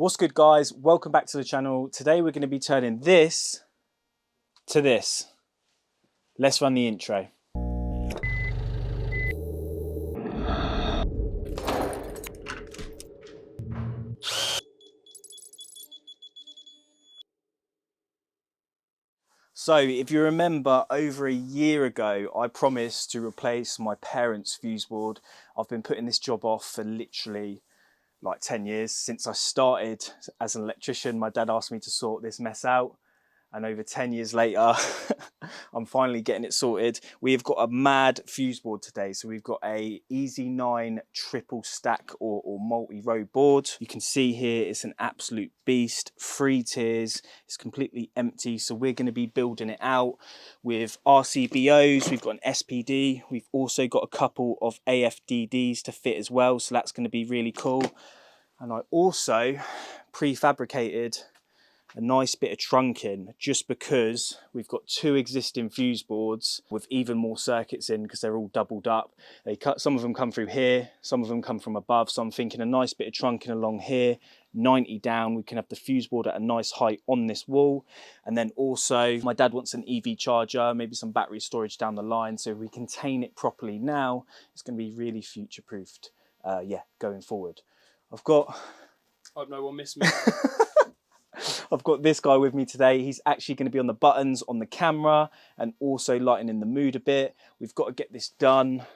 What's good, guys? Welcome back to the channel. Today we're going to be turning this to this. Let's run the intro. So if you remember, over a year ago I promised to replace my parents' fuse board. I've been putting this job off for literally like 10 years. Since I started as an electrician, my dad asked me to sort this mess out. And over 10 years later, I'm finally getting it sorted. We've got a mad fuse board today. So we've got a Easy9 triple stack or multi-row board. You can see here, it's an absolute beast, 3 tiers. It's completely empty. So we're gonna be building it out with RCBOs. We've got an SPD. We've also got a couple of AFDDs to fit as well. So that's gonna be really cool. And I also prefabricated a nice bit of trunking, just because we've got 2 existing fuse boards with even more circuits in, because they're all doubled up. Some of them come through here, some of them come from above. So I'm thinking a nice bit of trunking along here, 90 down. We can have the fuse board at a nice height on this wall. And then also my dad wants an EV charger, maybe some battery storage down the line. So if we contain it properly now, it's going to be really future proofed. Yeah, going forward. I hope no one missed me. I've got this guy with me today. He's actually going to be on the buttons on the camera and also lightening the mood a bit. We've got to get this done,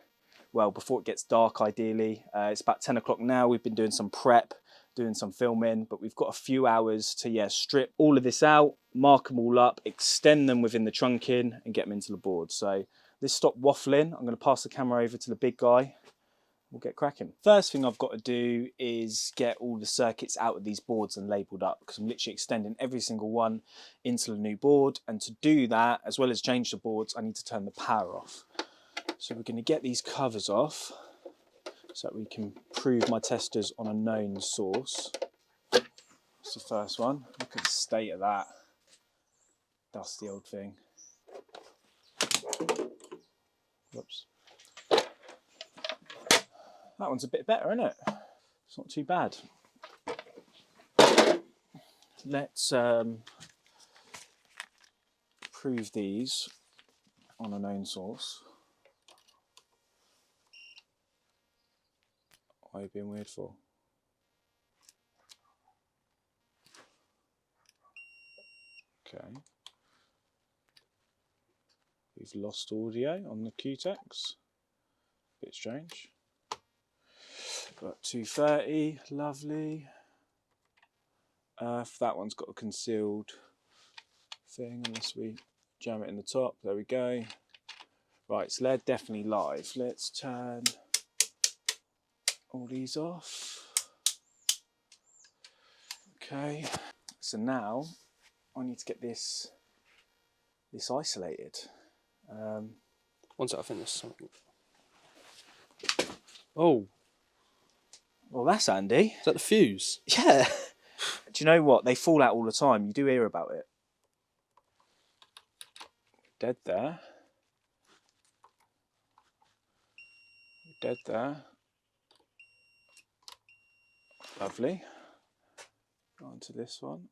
well, before it gets dark, ideally. It's about 10 o'clock now. We've been doing some prep, doing some filming, but we've got a few hours to, strip all of this out, mark them all up, extend them within the trunking and get them into the board. So let's stop waffling. I'm going to pass the camera over to the big guy. We'll get cracking. First thing I've got to do is get all the circuits out of these boards and labelled up, because I'm literally extending every single one into the new board. And to do that, as well as change the boards, I need to turn the power off. So we're going to get these covers off so that we can prove my testers on a known source. That's the first one. Look at the state of that. Dusty old thing. Whoops. That one's a bit better, isn't it? It's not too bad. Let's prove these on a known source. What are you being weird for? Okay. We've lost audio on the Q-Tex. Bit strange. Got 230, lovely. That one's got a concealed thing, unless we jam it in the top. There we go. Right, so they're definitely live. Let's turn all these off. Okay, so now I need to get this isolated. One sec, I think there's something. Oh. Well, that's handy. Is that the fuse? Yeah. Do you know what? They fall out all the time. You do hear about it. Dead there. Dead there. Lovely. On to this one.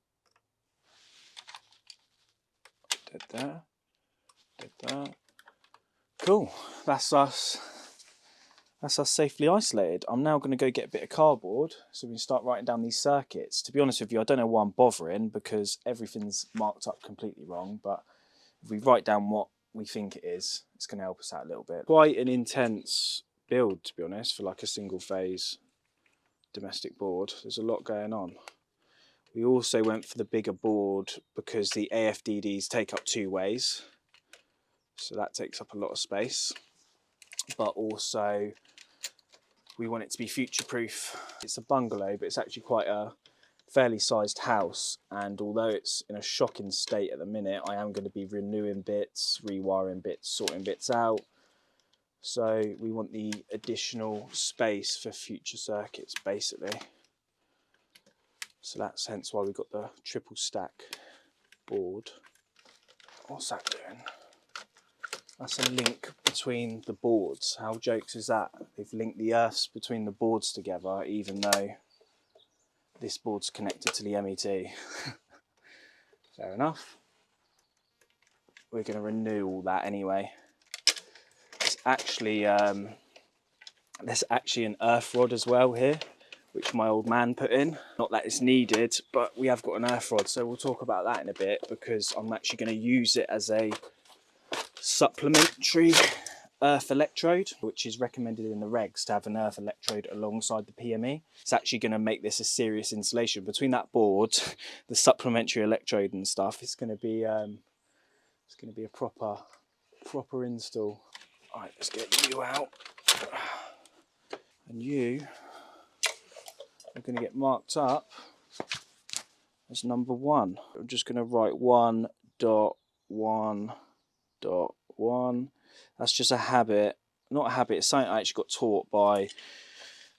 Dead there. Dead there. Cool. That's us. That's us safely isolated. I'm now going to go get a bit of cardboard so we can start writing down these circuits. To be honest with you, I don't know why I'm bothering, because everything's marked up completely wrong. But if we write down what we think it is, it's going to help us out a little bit. Quite an intense build, to be honest, for like a single phase domestic board. There's a lot going on. We also went for the bigger board because the AFDDs take up 2 ways. So that takes up a lot of space. But also we want it to be future proof. It's a bungalow, but it's actually quite a fairly sized house, and although it's in a shocking state at the minute, I am going to be renewing bits, rewiring bits, sorting bits out. So we want the additional space for future circuits, basically. So that's hence why we got the triple stack board. What's that doing? That's a link between the boards. How jokes is that? They've linked the earths between the boards together, even though this board's connected to the MET. Fair enough. We're going to renew all that anyway. It's actually there's actually an earth rod as well here, which my old man put in. Not that it's needed, but we have got an earth rod, so we'll talk about that in a bit, because I'm actually going to use it as a supplementary earth electrode, which is recommended in the regs to have an earth electrode alongside the PME. It's actually going to make this a serious installation. Between that board, the supplementary electrode and stuff, it's going to be a proper install. All right, let's get you out, and you are going to get marked up as number 1. I'm just going to write 1.1.1. That's just a habit, not a habit, it's something I actually got taught by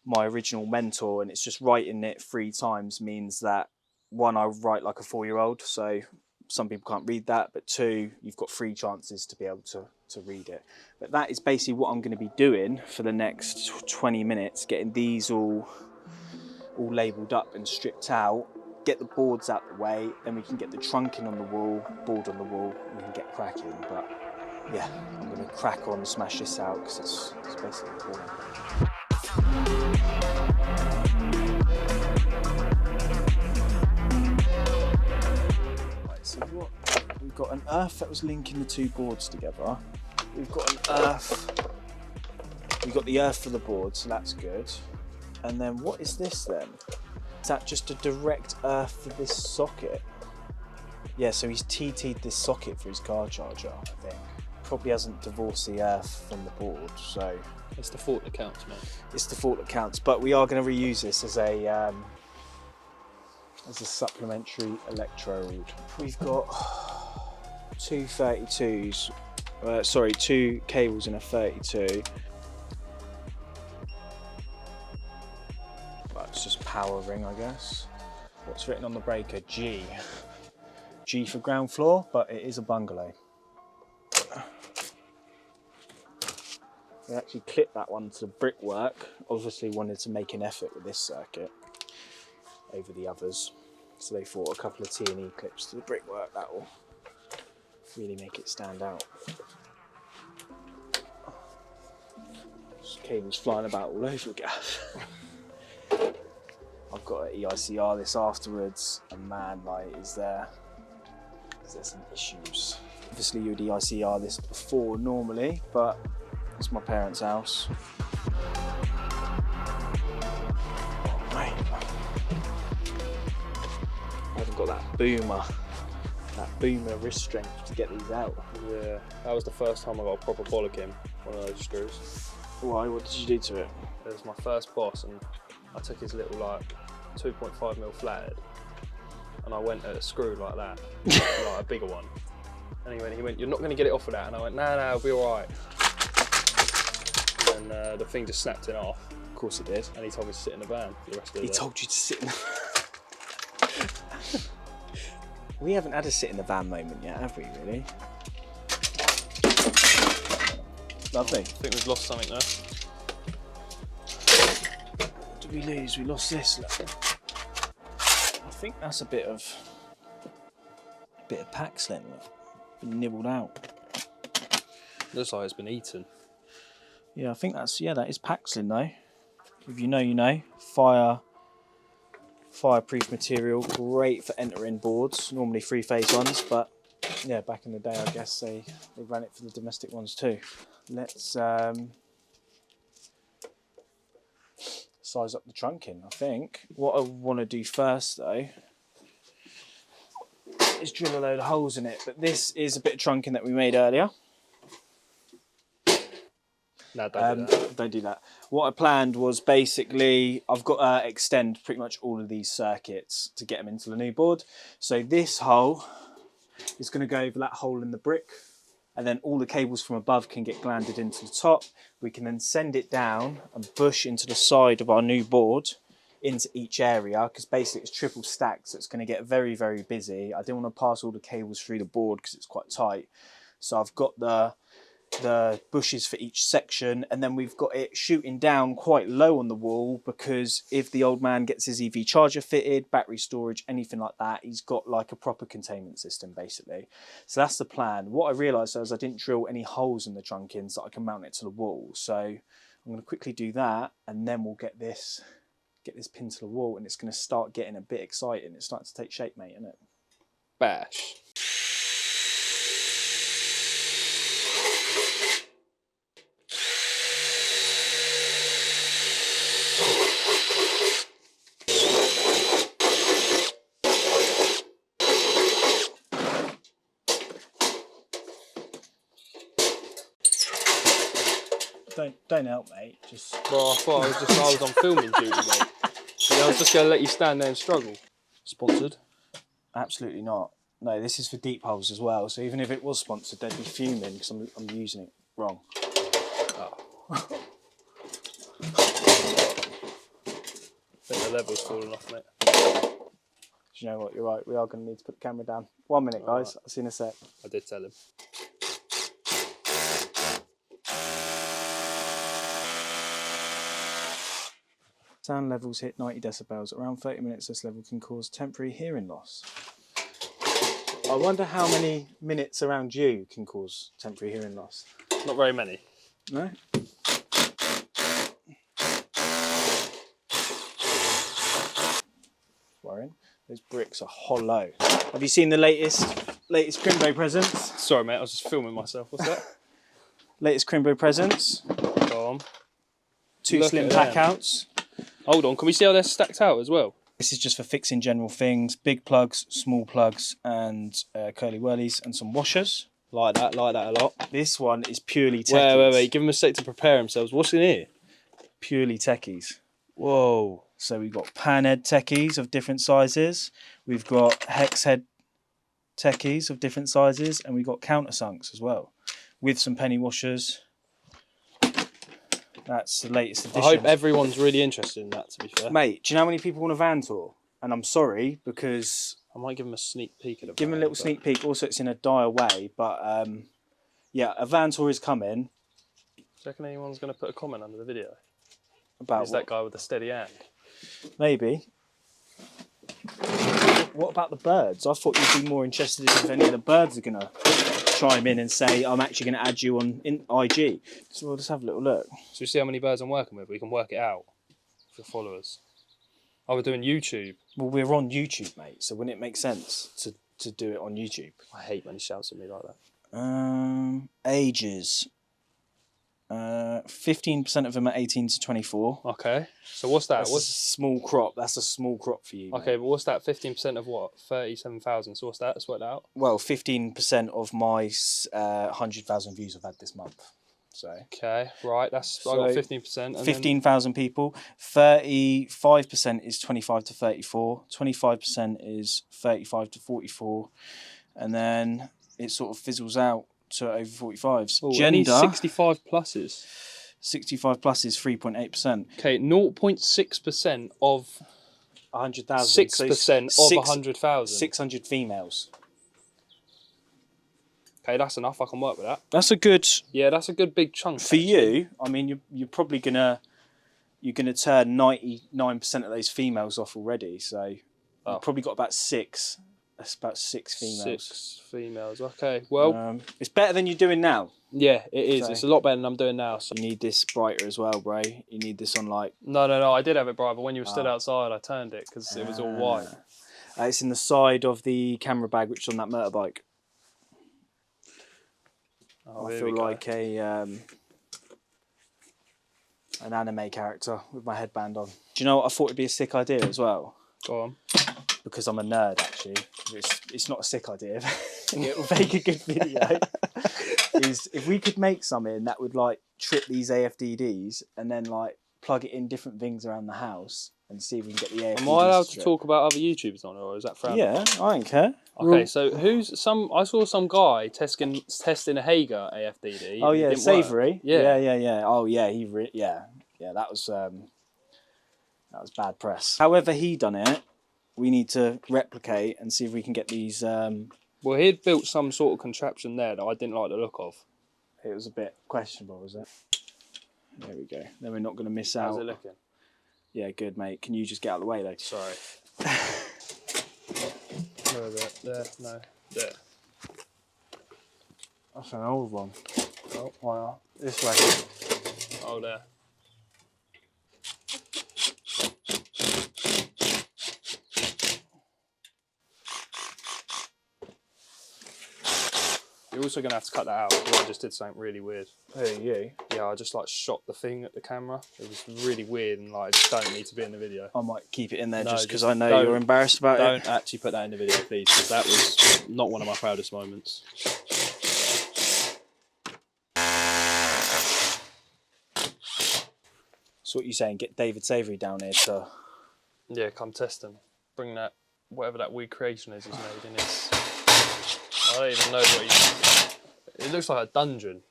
my original mentor, and it's just writing it 3 times means that, 1, I write like a 4-year-old, so some people can't read that, but 2, you've got 3 chances to be able to read it. But that is basically what I'm going to be doing for the next 20 minutes, getting these all labelled up and stripped out, get the boards out the way, then we can get the trunking on the wall, board on the wall, and we can get cracking. But yeah, I'm going to crack on and smash this out because it's basically boring. Right, so what? We've got an earth that was linking the 2 boards together. We've got an earth. We've got the earth for the board, so that's good. And then what is this then? Is that just a direct earth for this socket? Yeah, so he's TT'd this socket for his car charger, I think. Probably hasn't divorced the earth from the board, so... It's the fault that counts, mate. It's the fault that counts, but we are going to reuse this as a supplementary electrode. We've got 2 32s, sorry, 2 cables in a 32. It's just power ring, I guess. What's written on the breaker? G. G for ground floor, but it is a bungalow. We actually clipped that one to brickwork. Obviously wanted to make an effort with this circuit over the others. So they thought a couple of T&E clips to the brickwork, that will really make it stand out. There's cables flying about all over the gaff. I've got to EICR this afterwards, and man, like, is there some issues. Obviously you would EICR this before normally, but it's my parents' house. Right. I haven't got that boomer wrist strength to get these out. Yeah, that was the first time I got a proper bollocking, one of those screws. Why? What did you do to it? It was my first boss, and I took his little like 2.5mm flathead, and I went at a screw like that, like a bigger one. And he went, "You're not going to get it off of that." And I went, "No, it'll be all right." And the thing just snapped it off. Of course it did. And he told me to sit in the van for the rest of the day. He told you to sit in the We haven't had a sit in the van moment yet, have we, really? Lovely. I think we've lost something there. What did we lose? We lost this. Look. I think that's a bit of pack slim. Been nibbled out. Looks like it's been eaten. Yeah, I think that is Paxlin though. If you know, you know. Fireproof material, great for entering boards, normally 3-phase ones, but yeah, back in the day I guess they ran it for the domestic ones too. Let's size up the trunking, I think. What I want to do first though is drill a load of holes in it, but this is a bit of trunking that we made earlier. No, don't do that. Don't do that. What I planned was basically, I've got to extend pretty much all of these circuits to get them into the new board. So this hole is going to go over that hole in the brick, and then all the cables from above can get glanded into the top. We can then send it down and bush into the side of our new board into each area, because basically it's triple stacked, so it's going to get very, very busy. I didn't want to pass all the cables through the board because it's quite tight. So I've got the the bushes for each section, and then we've got it shooting down quite low on the wall, because if the old man gets his EV charger fitted, battery storage, anything like that, he's got like a proper containment system basically. So that's the plan. What I realised was I didn't drill any holes in the trunkins that I can mount it to the wall, so I'm going to quickly do that, and then we'll get this pinned to the wall, and it's going to start getting a bit exciting. It's starting to take shape, mate, isn't it? Bash. Don't help, mate. Just. Well, I thought I was on filming duty, mate. I was just going to let you stand there and struggle. Sponsored? Absolutely not. No, this is for deep holes as well. So even if it was sponsored, they'd be fuming because I'm using it wrong. Oh. I think the level's falling off, mate. Do you know what? You're right. We are going to need to put the camera down. 1 minute, guys. Right. I'll see you in a sec. I did tell him. Sound levels hit 90 decibels. Around 30 minutes, this level can cause temporary hearing loss. I wonder how many minutes around you can cause temporary hearing loss. Not very many. No? Worrying. Those bricks are hollow. Have you seen the latest Crimbo Presents? Sorry, mate. I was just filming myself. What's that? Latest Crimbo Presents. Go on. 2 Look slim at pack them. outs. Hold on. Can we see how they're stacked out as well? This is just for fixing general things, big plugs, small plugs, and curly whirlies, and some washers. Like that a lot. This one is purely techies. Wait. Give them a sec to prepare themselves. What's in here? Purely techies. Whoa. So we've got pan head techies of different sizes. We've got hex head techies of different sizes, and we've got countersunks as well, with some penny washers. That's the latest edition. I hope everyone's really interested in that, to be fair. Mate, do you know how many people want a van tour? And I'm sorry, because... I might give them a sneak peek at it. Give them a little sneak peek. Also, it's in a dire way, but yeah, a van tour is coming. Do you reckon anyone's going to put a comment under the video? About Is that guy with the steady hand? Maybe. What about the birds? I thought you'd be more interested in if any of the birds are going to chime in and say, I'm actually going to add you on IG. So we'll just have a little look. So we see how many birds I'm working with. We can work it out for followers. Oh, we're doing YouTube. Well, we're on YouTube, mate, so wouldn't it make sense to do it on YouTube? I hate when he shouts at me like that. Ages. 15% of them are 18 to 24. Okay. So what's that? That's a small crop. That's a small crop for you. Okay, mate. but what's that? 15% of what? 37,000. So what's that? Let's work that out. Well, 15% of my 100,000 views I've had this month. So. Okay, right. I got 15%. 15,000 people. 35% is 25 to 34. 25% is 35 to 44. And then it sort of fizzles out to over 45s. Oh, Gender. any 65 pluses. 65 plus is 3.8%. Okay, 0.6% of 100,000. 6% of 100,000. 600 females. Okay, that's enough. I can work with that. That's a good. Yeah, that's a good big chunk. For you, I mean, you're probably gonna turn 99% of those females off already. So you've probably got about 6. That's about 6 females. 6 females. Okay, well, it's better than you're doing now. yeah, it is. So, it's a lot better than I'm doing now. So. You need this brighter as well, bro. You need this on like. No. I did have it bright, but when you were stood outside, I turned it because it was all white. It's in the side of the camera bag, which is on that motorbike. Oh, I feel like an anime character with my headband on. Do you know what I thought would be a sick idea as well? Go on. Because I'm a nerd, actually. It's not a sick idea. It will make a good video. Is if we could make something that would like trip these AFDDs and then like plug it in different things around the house and see if we can get the AFDDs. Am I allowed to talk about other YouTubers on it, or is that frowned Yeah, I don't care. Okay, so I saw some guy testing a Hager AFDD. Oh yeah, Savory. Work. Yeah. Oh yeah, that was bad press. However he done it, we need to replicate and see if we can get these. Well, he'd built some sort of contraption there that I didn't like the look of. It was a bit questionable, was it? There we go. Then we're not going to miss out. How's it looking? Yeah, good, mate. Can you just get out of the way, though? Sorry. Where is it? There? No. There. That's an old one. Oh, Wow. This way. oh there. You're also going to have to cut that out because I just did something really weird. Who are you? Yeah, I just like shot the thing at the camera. It was really weird and like I just don't need to be in the video. I might keep it in there No, just because just I know don't- you're embarrassed about it. Don't actually put that in the video, please, because that was not one of my proudest moments. So what you saying? Get David Savory down here to... Yeah, come test him. Bring that, whatever that weird creation is he's made in his... I don't even know what he's... It looks like a dungeon.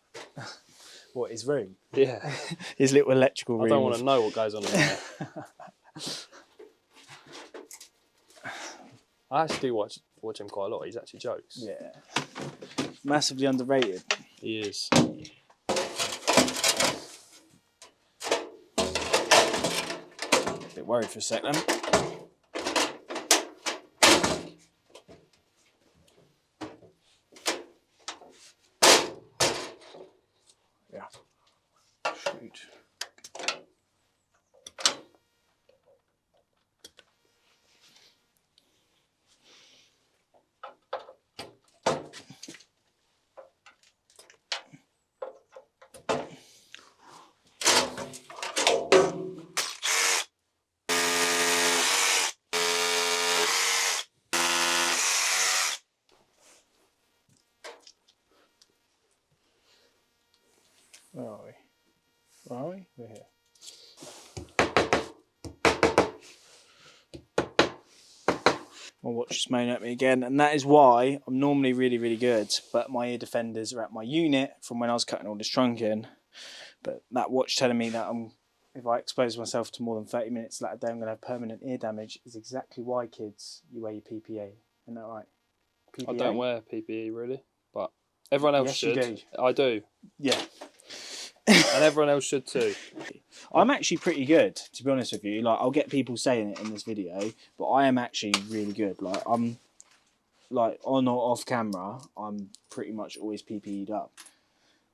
What, his room? Yeah. His little electrical room. I don't want to know what goes on in there. I actually do watch him quite a lot. He's actually jokes. Yeah. Massively underrated. He is. Bit worried for a second. Yeah. Shoot. Where are we? Where are we? We're here. My watch is moaning at me again, and that is why I'm normally really, really good, but my ear defenders are at my unit from when I was cutting all this trunk in. But that watch telling me that if I expose myself to more than 30 minutes that day, I'm going to have permanent ear damage is exactly why, kids, you wear your PPE. Isn't that right? PPE? I don't wear PPE really, but everyone else Yes, should. you do. I do. Yeah. And everyone else should too. I'm actually pretty good, to be honest with you. Like, I'll get people saying it in this video, but I am actually really good. Like, I'm, like, on or off camera, I'm pretty much always PPE'd up.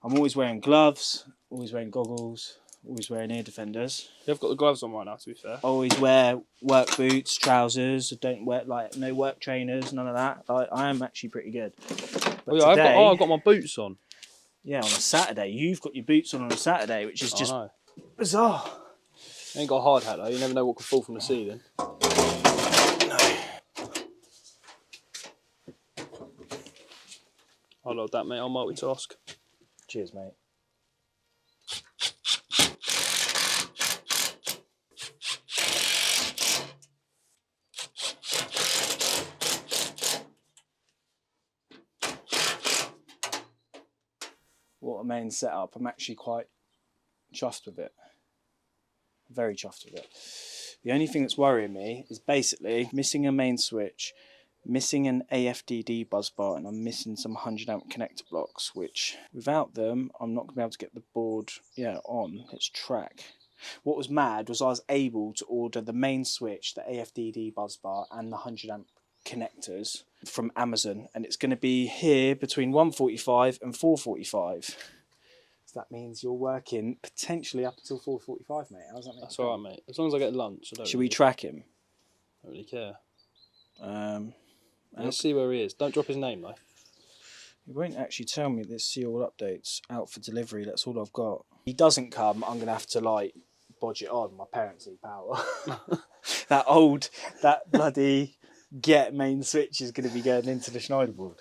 I'm always wearing gloves, always wearing goggles, always wearing ear defenders. You've got the gloves on right now, to be fair. Always wear work boots, trousers. I don't wear, like, no work trainers, none of that. I am actually pretty good. But Oh, yeah, today, I've got my boots on. yeah, on a Saturday. You've got your boots on a Saturday, which is just I know. bizarre. You ain't got a hard hat though. You never know what could fall from the ceiling. No. I love that, mate. I'll multitask. Cheers, mate. What a main setup. I'm actually quite chuffed with it. Very chuffed with it. The only thing that's worrying me is basically missing a main switch, missing an AFDD buzz bar, and I'm missing some 100 amp connector blocks, which without them, I'm not going to be able to get the board on its track. What was mad was I was able to order the main switch, the AFDD buzz bar, and the 100 amp connectors from Amazon, and it's going to be here between 1:45 and 4:45. So that means you're working potentially up until 4:45, mate. How's that make That's all right, mate. As long as I get lunch, I don't. Should we track him? I don't really care. Let's Let's see where he is. Don't drop his name though. He won't actually tell me. Let's see all updates. Out for delivery. That's all I've got. He doesn't come. I'm gonna have to like bodge it on. My parents need power. that bloody get main switch is gonna be going into the Schneider board.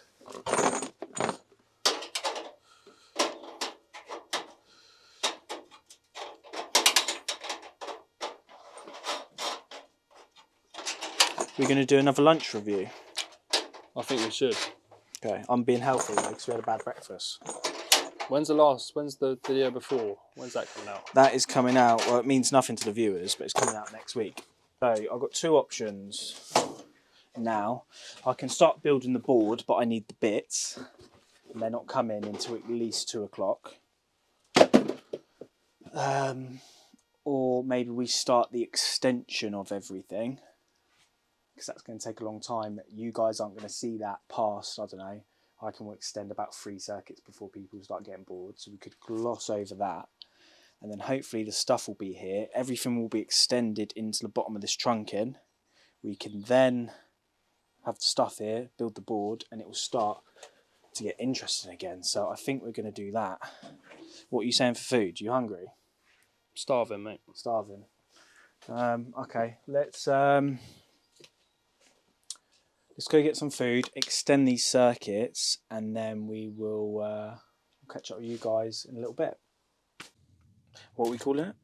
We're gonna do another lunch review. I think we should. Okay, I'm being healthy because we had a bad breakfast. When's the video before? When's that coming out? That is coming out, well, it means nothing to the viewers, but it's coming out next week. So I've got two options now. I can start building the board, but I need the bits. and they're not coming until at least 2 o'clock. Or maybe we start the extension of everything, because that's going to take a long time. You guys aren't going to see that past, I don't know, I can extend about 3 circuits before people start getting bored, so we could gloss over that. And then hopefully the stuff will be here. Everything will be extended into the bottom of this trunking. We can then have the stuff here, build the board, and it will start to get interesting again. So I think we're going to do that. What are you saying for food? You hungry? Starving, mate. Starving. Okay, let's go get some food, extend these circuits, and then we will catch up with you guys in a little bit. What are we calling it?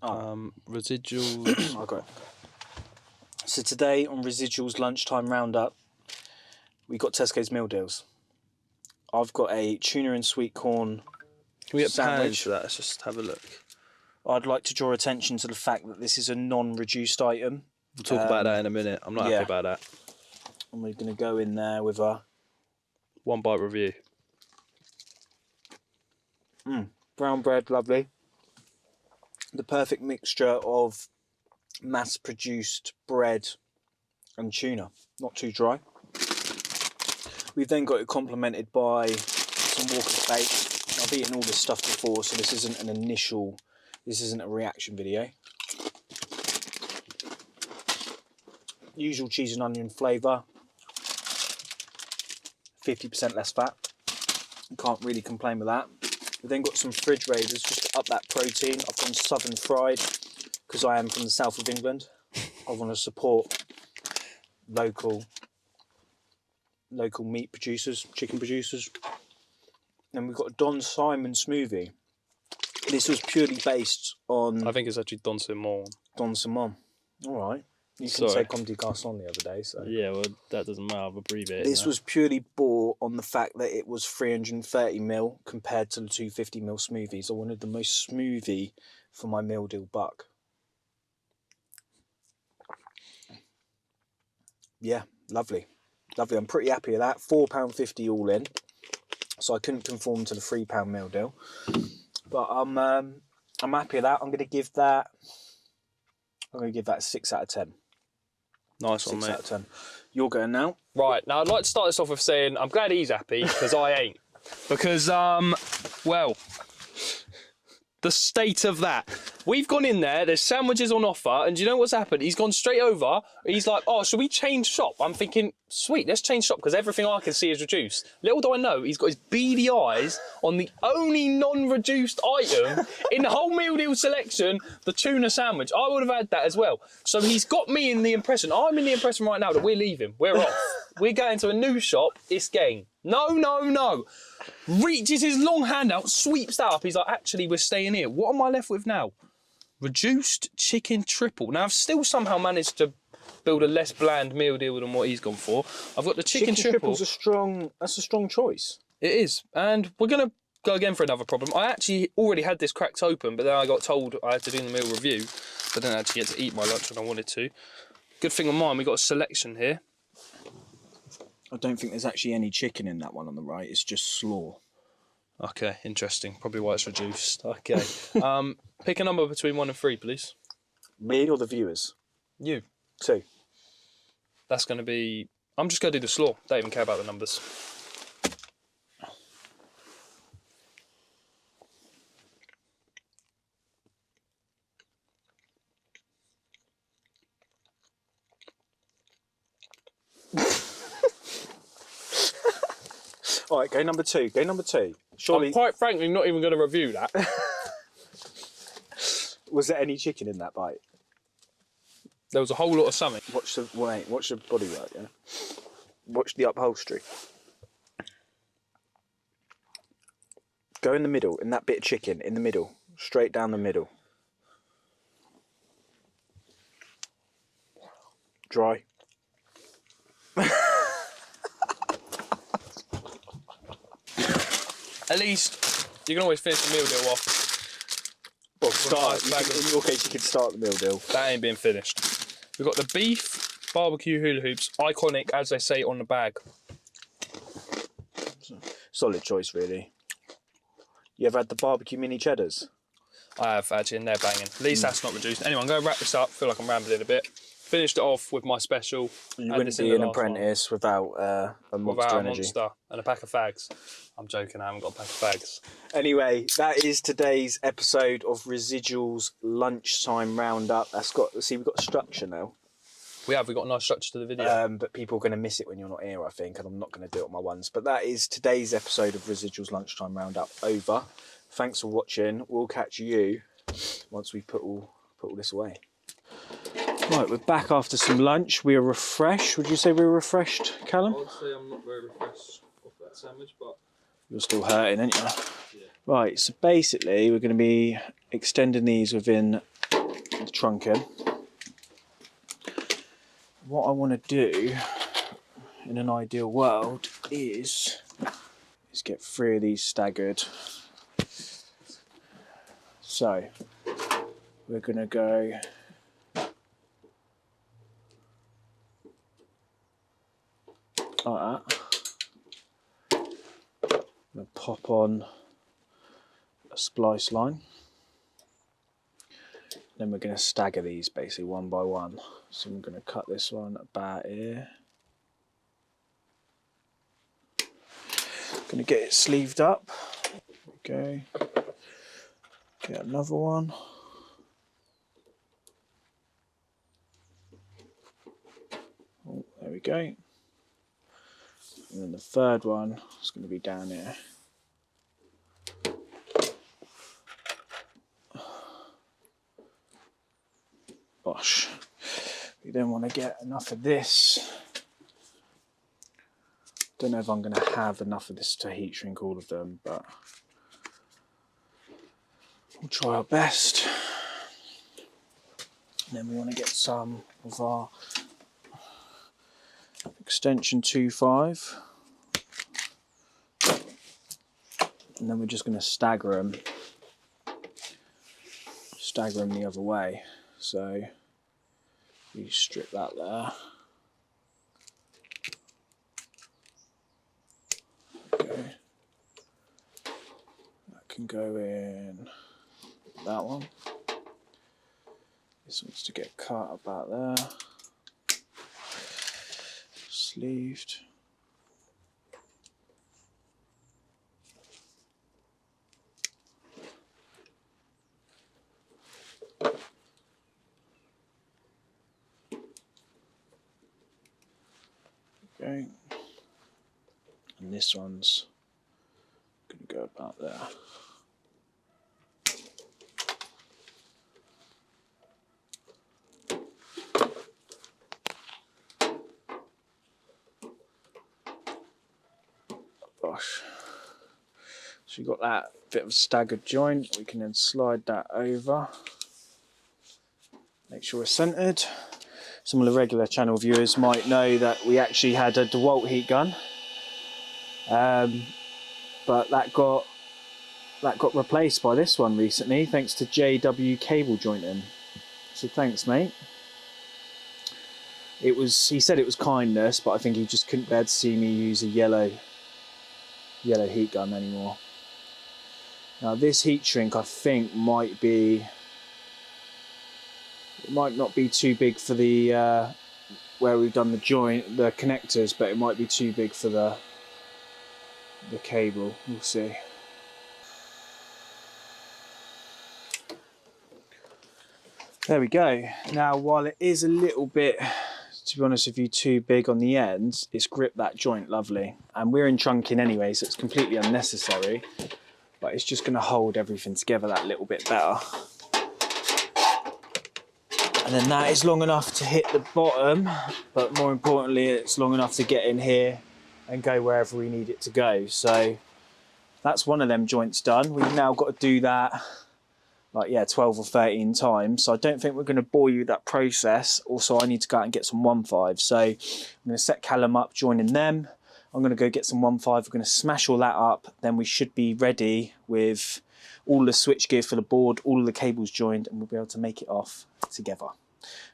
Residuals. I got it. So today on Residuals lunchtime roundup, we got Tesco's meal deals. I've got a tuna and sweet corn Can we get sandwich. pans for that? Let's just have a look. I'd like to draw attention to the fact that this is a non-reduced item. We'll talk about that in a minute. I'm not happy about that. And we're going to go in there with a... 1 bite review. Brown bread, lovely. The perfect mixture of mass-produced bread and tuna. Not too dry. We've then got it complemented by some Walker's Bake. I've eaten all this stuff before, so this isn't this isn't a reaction video. Usual cheese and onion flavour. 50% less fat. Can't really complain with that. We've then got some fridge raiders just to up that protein. I've gone southern fried because I am from the south of England. I want to support local meat producers, chicken producers. Then we've got a Don Simon smoothie. This was purely based on... I think it's actually Don Simon. Don Simon. All right. You can say Comme des Garçons the other day. So. Yeah, well, that doesn't matter. I've abbreviated This was purely bought on the fact that it was 330ml compared to the 250ml smoothies. I wanted the most smoothie for my meal deal buck. Yeah, lovely. Lovely. I'm pretty happy with that. £4.50 all in. So I couldn't conform to the £3 meal deal. But I'm happy with that. I'm going to give that 6 out of 10. Nice one, 6 mate. out of 10. You're going now. Right, now I'd like to start this off with saying I'm glad he's happy, because I ain't. Because, well, the state of that. We've gone in there, there's sandwiches on offer, and do you know what's happened? He's gone straight over, he's like, oh, should we change shop? I'm thinking, sweet, let's change shop, because everything I can see is reduced. Little do I know, he's got his beady eyes on the only non-reduced item in the whole meal deal selection, the tuna sandwich. I would have had that as well. So he's got me in the impression, I'm in the impression right now that we're leaving, we're off. We're going to a new shop, it's game. No, no, no. Reaches his long hand out, sweeps that up. He's like, actually, we're staying here. What am I left with now? Reduced chicken triple. Now, I've still somehow managed to build a less bland meal deal than what he's gone for. I've got the chicken triple. That's a strong choice. It is. And we're going to go again for another problem. I actually already had this cracked open, but then I got told I had to do the meal review. So I didn't actually get to eat my lunch when I wanted to. Good thing on mine, we got a selection here. I don't think there's actually any chicken in that one on the right. It's just slaw. Okay, interesting. Probably why it's reduced. Okay. Pick a number between 1 and 3, please. Me or the viewers? You. 2. That's going to be... I'm just going to do the slaw. Don't even care about the numbers. All right, go number 2. Go number 2. Surely... I'm quite frankly not even going to review that. Was there any chicken in that bite? There was a whole lot of something. Watch the bodywork, yeah? Watch the upholstery. Go in the middle, in that bit of chicken, in the middle. Straight down the middle. Dry. At least you can always finish the meal deal off. Well, start. In your case, you can start the meal deal. That ain't been finished. We've got the beef barbecue hula hoops, iconic as they say on the bag. Solid choice, really. You ever had the barbecue mini cheddars? I have actually, and they're banging. At least that's not reduced. Anyway, I'm going to wrap this up. I feel like I'm rambling a bit. Finished it off with my special. You wouldn't be an apprentice without a Monster Energy. Monster and a pack of fags. I'm joking, I haven't got a pack of fags. Anyway, that is today's episode of Residuals Lunchtime Roundup. We've got structure now. We've got a nice structure to the video. But people are going to miss it when you're not here, I think, and I'm not going to do it on my ones. But that is today's episode of Residuals Lunchtime Roundup over. Thanks for watching. We'll catch you once we put all this away. Right, we're back after some lunch. We are refreshed. Would you say we're refreshed, Callum? I would say I'm not very refreshed off that sandwich, but... You're still hurting, aren't you? Yeah. Right, so basically we're going to be extending these within the trunking. What I want to do in an ideal world is get 3 of these staggered. So we're going to go like that. I'm going to pop on a splice line. Then we're going to stagger these basically one by one. So I'm going to cut this one about here. Going to get it sleeved up. There we go. Get another one. Oh, there we go. And then the third one is going to be down here. Bosh. We then want to get enough of this. Don't know if I'm going to have enough of this to heat shrink all of them, but we'll try our best. And then we want to get some of our extension 2.5. And then we're just going to stagger them the other way. So we strip that there. Okay. That can go in that one. This one's to get cut about there. Sleeved. Okay. And this one's going to go about there. Gosh. So you've got that bit of a staggered joint. We can then slide that over. Make sure we're centered. Some of the regular channel viewers might know that we actually had a DeWalt heat gun, but that got replaced by this one recently, thanks to JW Cable Jointing. So thanks, mate. He said it was kindness, but I think he just couldn't bear to see me use a yellow heat gun anymore. Now this heat shrink, I think, might not be too big for the where we've done the connectors, but it might be too big for the cable. We'll see. There we go. Now, while it is a little bit, to be honest with you, too big on the ends, it's gripped that joint lovely. And we're in trunking anyway, so it's completely unnecessary, but it's just going to hold everything together that little bit better. And then that is long enough to hit the bottom, but more importantly, it's long enough to get in here and go wherever we need it to go. So that's one of them joints done. We've now got to do that like 12 or 13 times. So I don't think we're going to bore you with that process. Also, I need to go out and get some 1.5. So I'm going to set Callum up joining them. I'm going to go get some 1.5. We're going to smash all that up. Then we should be ready with all the switch gear for the board, all of the cables joined, and we'll be able to make it off together.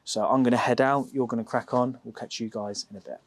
So I'm going to head out, you're going to crack on, we'll catch you guys in a bit.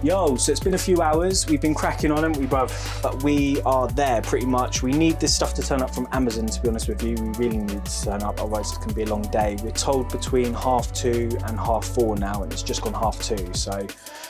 Yo, so it's been a few hours. We've been cracking on, haven't we, bruv? But we are there pretty much. We need this stuff to turn up from Amazon, to be honest with you. We really need it to turn up, otherwise it's gonna be a long day. We're told between 2:30 and 4:30 now, and it's just gone 2:30, so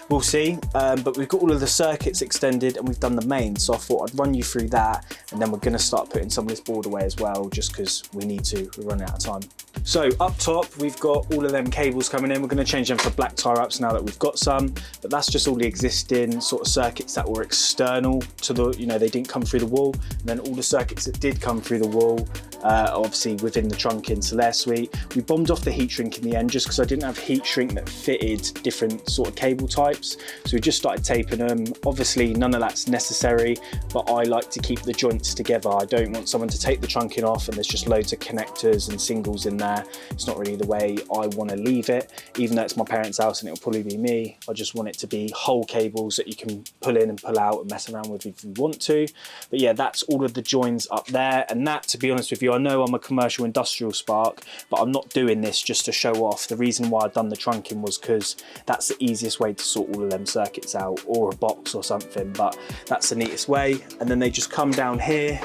we'll see. But we've got all of the circuits extended and we've done the main, so I thought I'd run you through that, and then we're gonna start putting some of this board away as well, just because we need to, we're running out of time. So up top, we've got all of them cables coming in. We're gonna change them for black tie-ups now that we've got some, but that's just all the existing sort of circuits that were external to the, you know, they didn't come through the wall. And then all the circuits that did come through the wall, obviously within the trunking, so they're sweet. We bombed off the heat shrink in the end just because I didn't have heat shrink that fitted different sort of cable types. So we just started taping them. Obviously none of that's necessary, but I like to keep the joints together. I don't want someone to take the trunking off and there's just loads of connectors and singles in there. It's not really the way I want to leave it, even though it's my parents' house and it'll probably be me. I just want it to be whole cables that you can pull in and pull out and mess around with if you want to. But yeah, that's all of the joins up there. And that, to be honest with you, I know I'm a commercial industrial spark, but I'm not doing this just to show off. The reason why I've done the trunking was because that's the easiest way to sort all of them circuits out, or a box or something, but that's the neatest way. And then they just come down here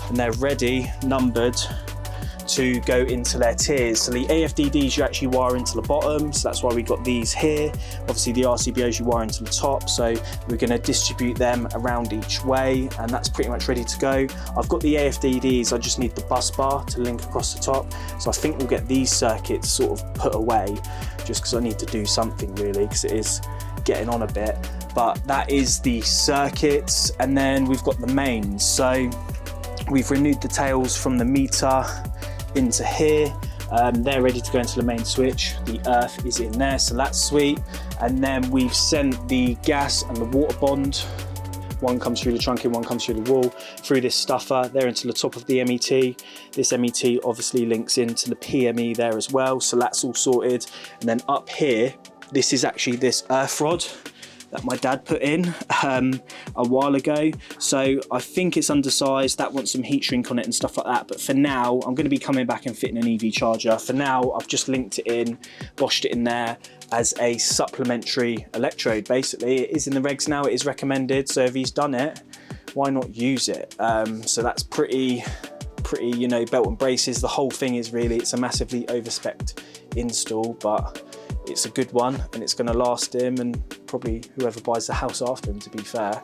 and they're ready, numbered, to go into their tiers. So the AFDDs you actually wire into the bottom, so that's why we got these here. Obviously the RCBOs you wire into the top, so we're going to distribute them around each way, and that's pretty much ready to go. I've got the AFDDs, I just need the bus bar to link across the top, so I think we'll get these circuits sort of put away, just because I need to do something really, because it is getting on a bit. But that is the circuits, and then we've got the mains. So we've renewed the tails from the meter into here. They're ready to go into the main switch. The earth is in there, so that's sweet. And then we've sent the gas and the water bond. One comes through the trunking, one comes through the wall, through this stuffer. They're into the top of the MET. This MET obviously links into the PME there as well, so that's all sorted. And then up here, this is actually this earth rod that my dad put in a while ago. So I think it's undersized, that wants some heat shrink on it and stuff like that. But for now, I'm gonna be coming back and fitting an EV charger. For now, I've just linked it in, boshed it in there as a supplementary electrode, basically. It is in the regs now, it is recommended. So if he's done it, why not use it? So that's pretty, you know, belt and braces. The whole thing is really, it's a massively over-spec'd install, but it's a good one and it's going to last him and probably whoever buys the house after him, to be fair.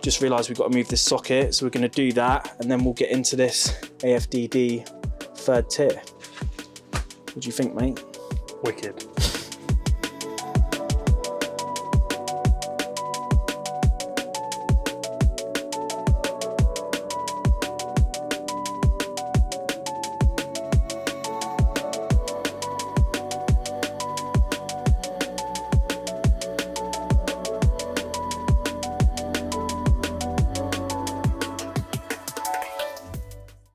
Just realised we've got to move this socket, so we're going to do that and then we'll get into this AFDD third tier. What do you think, mate? Wicked.